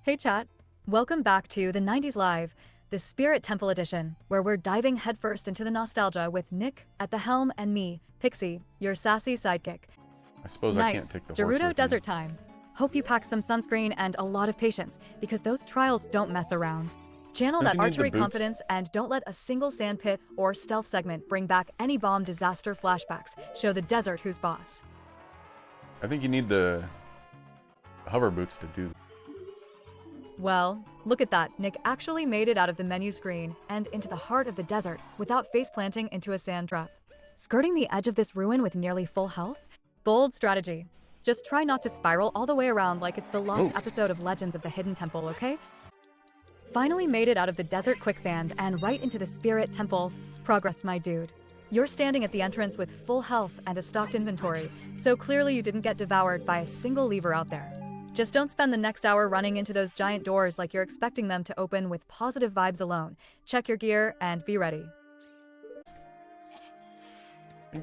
Hey chat, welcome back to the 90s Live, the Spirit Temple Edition, where we're diving headfirst into the nostalgia with Nick at the helm and me, Pixie, your sassy sidekick. I suppose I can't take the horse Gerudo with desert me. time. Hope you pack some sunscreen and a lot of patience, because those trials don't mess around. Channel Don't that you need the archery boots? confidence and don't let a single sand pit or stealth segment bring back any bomb disaster flashbacks. Show the desert who's boss. I think you need the hover boots to do. Well, look at that. Nick actually made it out of the menu screen and into the heart of the desert without face planting into a sand trap. Skirting the edge of this ruin with nearly full health? Bold strategy. Just try not to spiral all the way around like it's the lost episode of Legends of the Hidden Temple, okay? Finally made it out of the desert quicksand and right into the Spirit Temple. Progress, my dude. You're standing at the entrance with full health and a stocked inventory, so clearly you didn't get devoured by a single lever out there. Just don't spend the next hour running into those giant doors like you're expecting them to open with positive vibes alone. Check your gear and be ready.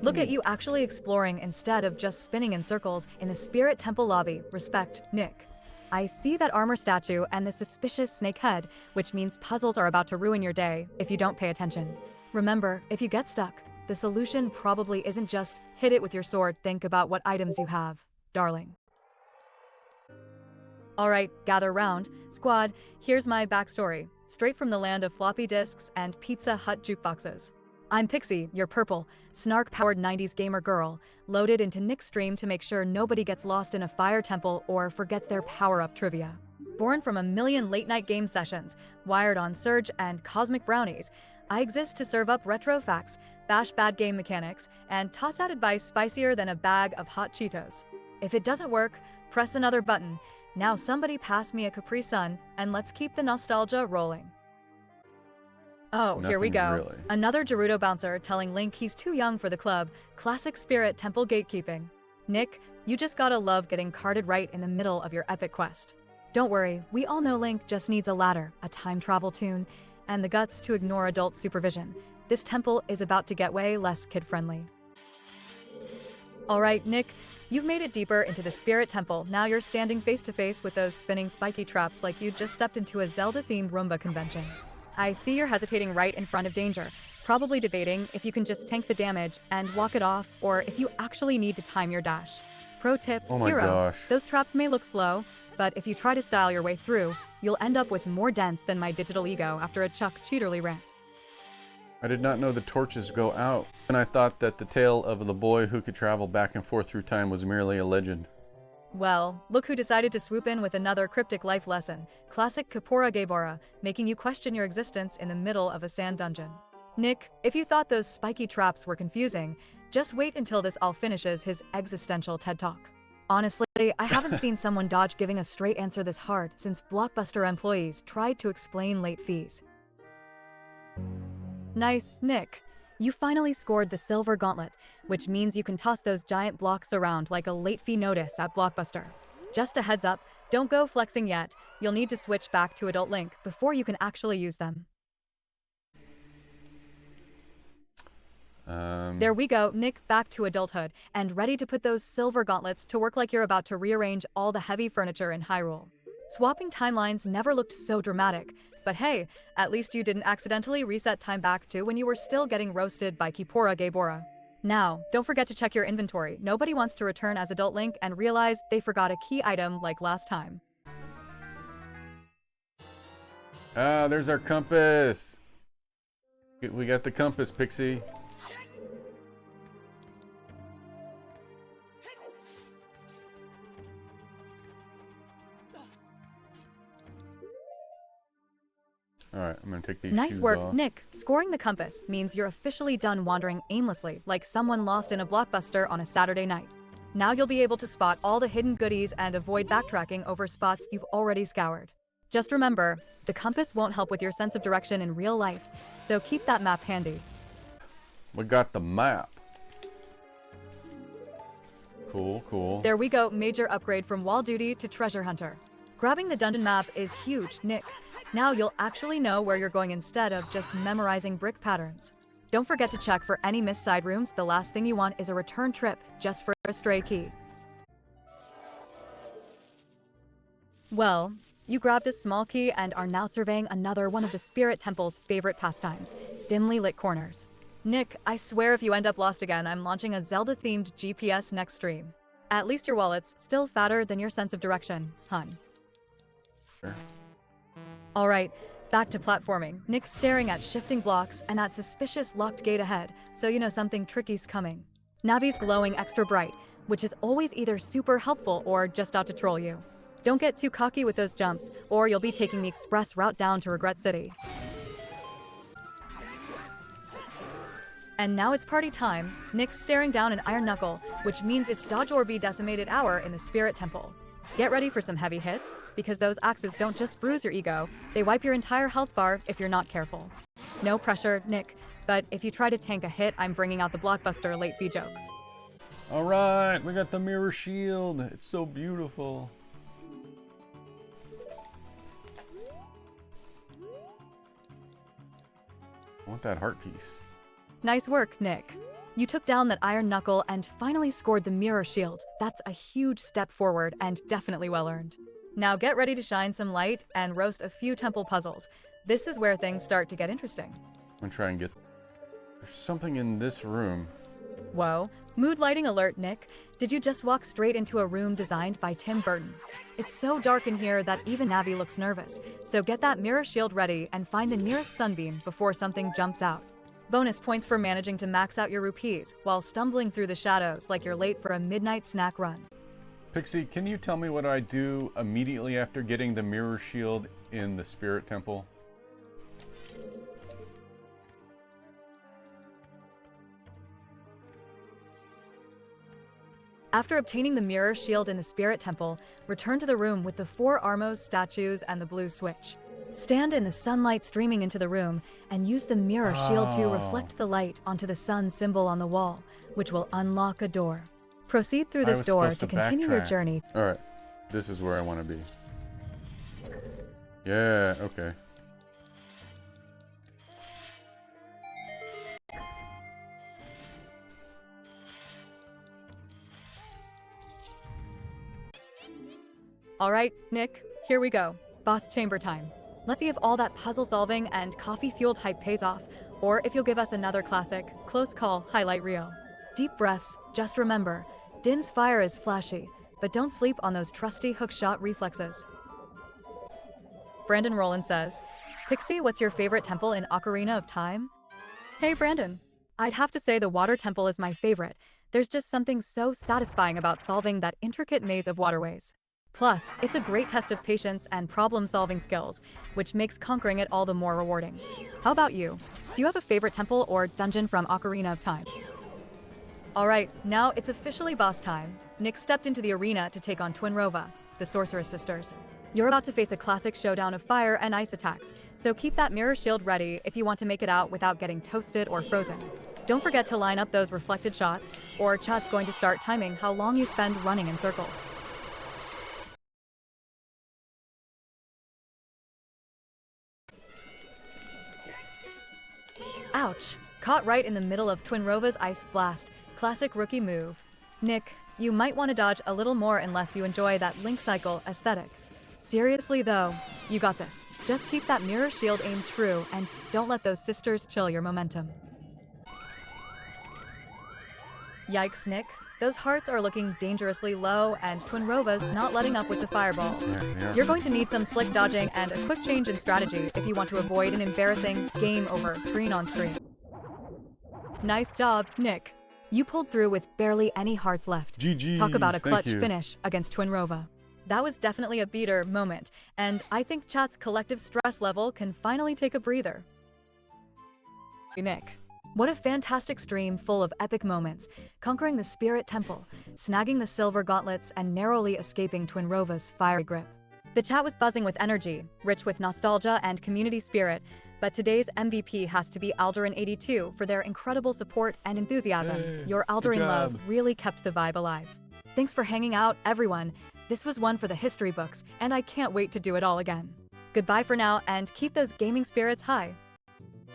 Look at you actually exploring instead of just spinning in circles in the Spirit Temple lobby. Respect, Nick. I see that armor statue and the suspicious snake head, which means puzzles are about to ruin your day if you don't pay attention. Remember, if you get stuck, the solution probably isn't just hit it with your sword. Think about what items you have, darling. Alright, gather round. Squad, here's my backstory, straight from the land of floppy disks and Pizza Hut jukeboxes. I'm Pixie, your purple, snark-powered 90s gamer girl, loaded into Nick's stream to make sure nobody gets lost in a fire temple or forgets their power-up trivia. Born from a million late-night game sessions, wired on Surge and Cosmic Brownies, I exist to serve up retro facts, bash bad game mechanics, and toss out advice spicier than a bag of hot Cheetos. If it doesn't work, press another button. Now somebody pass me a Capri Sun, and let's keep the nostalgia rolling. Oh, here we go. Really. Another Gerudo bouncer telling Link he's too young for the club. Classic Spirit Temple gatekeeping. Nick, you just gotta love getting carded right in the middle of your epic quest. Don't worry, we all know Link just needs a ladder, a time travel tune, and the guts to ignore adult supervision. This temple is about to get way less kid-friendly. Alright, Nick, you've made it deeper into the Spirit Temple. Now you're standing face-to-face with those spinning spiky traps like you just stepped into a Zelda-themed Roomba convention. I see you're hesitating right in front of danger, probably debating if you can just tank the damage and walk it off, or if you actually need to time your dash. Pro tip, Oh my hero, gosh. those traps may look slow, but if you try to style your way through, you'll end up with more dents than my digital ego after a Chuck Cheaterly rant. I did not know the torches go out, and I thought that the tale of the boy who could travel back and forth through time was merely a legend. Well, look who decided to swoop in with another cryptic life lesson. Classic Kapora Gebora, making you question your existence in the middle of a sand dungeon. Nick, if you thought those spiky traps were confusing, just wait until this all finishes his existential TED Talk. Honestly, I haven't seen someone dodge giving a straight answer this hard since Blockbuster employees tried to explain late fees. Nice, Nick. You finally scored the silver gauntlet, which means you can toss those giant blocks around like a late fee notice at Blockbuster. Just a heads up, don't go flexing yet. You'll need to switch back to Adult Link before you can actually use them. There we go, Nick, back to adulthood, and ready to put those silver gauntlets to work like you're about to rearrange all the heavy furniture in Hyrule. Swapping timelines never looked so dramatic, but hey, at least you didn't accidentally reset time back to when you were still getting roasted by Kipora Gebora. Now, don't forget to check your inventory. Nobody wants to return as Adult Link and realize they forgot a key item like last time. Ah, there's our compass. We got the compass, Pixie. Alright, I'm gonna take these Nice shoes work, off. Nick. Scoring the compass means you're officially done wandering aimlessly like someone lost in a Blockbuster on a Saturday night. Now you'll be able to spot all the hidden goodies and avoid backtracking over spots you've already scoured. Just remember, the compass won't help with your sense of direction in real life, so keep that map handy. We got the map. Cool, cool. There we go, major upgrade from Wall Duty to Treasure Hunter. Grabbing the dungeon map is huge, Nick. Now you'll actually know where you're going instead of just memorizing brick patterns. Don't forget to check for any missed side rooms. The last thing you want is a return trip just for a stray key. Well, You grabbed a small key and are now surveying another one of the Spirit Temple's favorite pastimes, dimly lit corners. Nick, I swear if you end up lost again, I'm launching a Zelda-themed GPS next stream. At least your wallet's still fatter than your sense of direction, hun. Sure. Alright, back to platforming. Nick's staring at shifting blocks and that suspicious locked gate ahead, so you know something tricky's coming. Navi's glowing extra bright, which is always either super helpful or just out to troll you. Don't get too cocky with those jumps, or you'll be taking the express route down to Regret City. And now it's party time. Nick's staring down an Iron Knuckle, which means it's dodge or be decimated hour in the Spirit Temple. Get ready for some heavy hits, because those axes don't just bruise your ego, they wipe your entire health bar if you're not careful. No pressure, Nick, but if you try to tank a hit, I'm bringing out the Blockbuster late fee jokes. Alright, we got the mirror shield. It's so beautiful. I want that heart piece. Nice work, Nick. You took down that Iron Knuckle and finally scored the mirror shield. That's a huge step forward and definitely well earned. Now get ready to shine some light and roast a few temple puzzles. This is where things start to get interesting. I'm gonna try and get... There's something in this room. Whoa. Mood lighting alert, Nick. Did you just walk straight into a room designed by Tim Burton? It's so dark in here that even Navi looks nervous. So get that mirror shield ready and find the nearest sunbeam before something jumps out. Bonus points for managing to max out your rupees while stumbling through the shadows like you're late for a midnight snack run. Pixie, can you tell me what I do immediately after getting the mirror shield in the Spirit Temple? After obtaining the mirror shield in the Spirit Temple, return to the room with the 4 Armos statues and the blue switch. Stand in the sunlight streaming into the room and use the mirror shield to reflect the light onto the sun symbol on the wall, which will unlock a door. Proceed through this door to continue your journey. Alright, this is where I want to be. Yeah, okay. Alright, Nick, here we go. Boss chamber time. Let's see if all that puzzle solving and coffee-fueled hype pays off, or if you'll give us another classic, close call highlight reel. Deep breaths, just remember, Din's fire is flashy, but don't sleep on those trusty hookshot reflexes. Brandon Rowland says, Pixie, what's your favorite temple in Ocarina of Time? Hey Brandon. I'd have to say the water temple is my favorite. There's just something so satisfying about solving that intricate maze of waterways. Plus, it's a great test of patience and problem-solving skills, which makes conquering it all the more rewarding. How about you? Do you have a favorite temple or dungeon from Ocarina of Time? Alright, now it's officially boss time. Nick stepped into the arena to take on Twinrova, the Sorceress Sisters. You're about to face a classic showdown of fire and ice attacks, so keep that mirror shield ready if you want to make it out without getting toasted or frozen. Don't forget to line up those reflected shots, or chat's going to start timing how long you spend running in circles. Ouch! Caught right in the middle of Twinrova's ice blast. Classic rookie move. Nick, you might want to dodge a little more unless you enjoy that Link Cycle aesthetic. Seriously though, you got this. Just keep that mirror shield aimed true and don't let those sisters chill your momentum. Yikes, Nick. Those hearts are looking dangerously low and Twinrova's not letting up with the fireballs. You're going to need some slick dodging and a quick change in strategy if you want to avoid an embarrassing game over screen on screen. Nice job, Nick. You pulled through with barely any hearts left. GG, talk about a clutch finish against Twinrova. That was definitely a beater moment, and I think chat's collective stress level can finally take a breather. Nick. What a fantastic stream full of epic moments, conquering the Spirit Temple, snagging the silver gauntlets, and narrowly escaping Twinrova's fiery grip. The chat was buzzing with energy, rich with nostalgia and community spirit, but today's MVP has to be Aldurin82 for their incredible support and enthusiasm. Hey, Your Aldurin love really kept the vibe alive. Thanks for hanging out, everyone. This was one for the history books, and I can't wait to do it all again. Goodbye for now, and keep those gaming spirits high.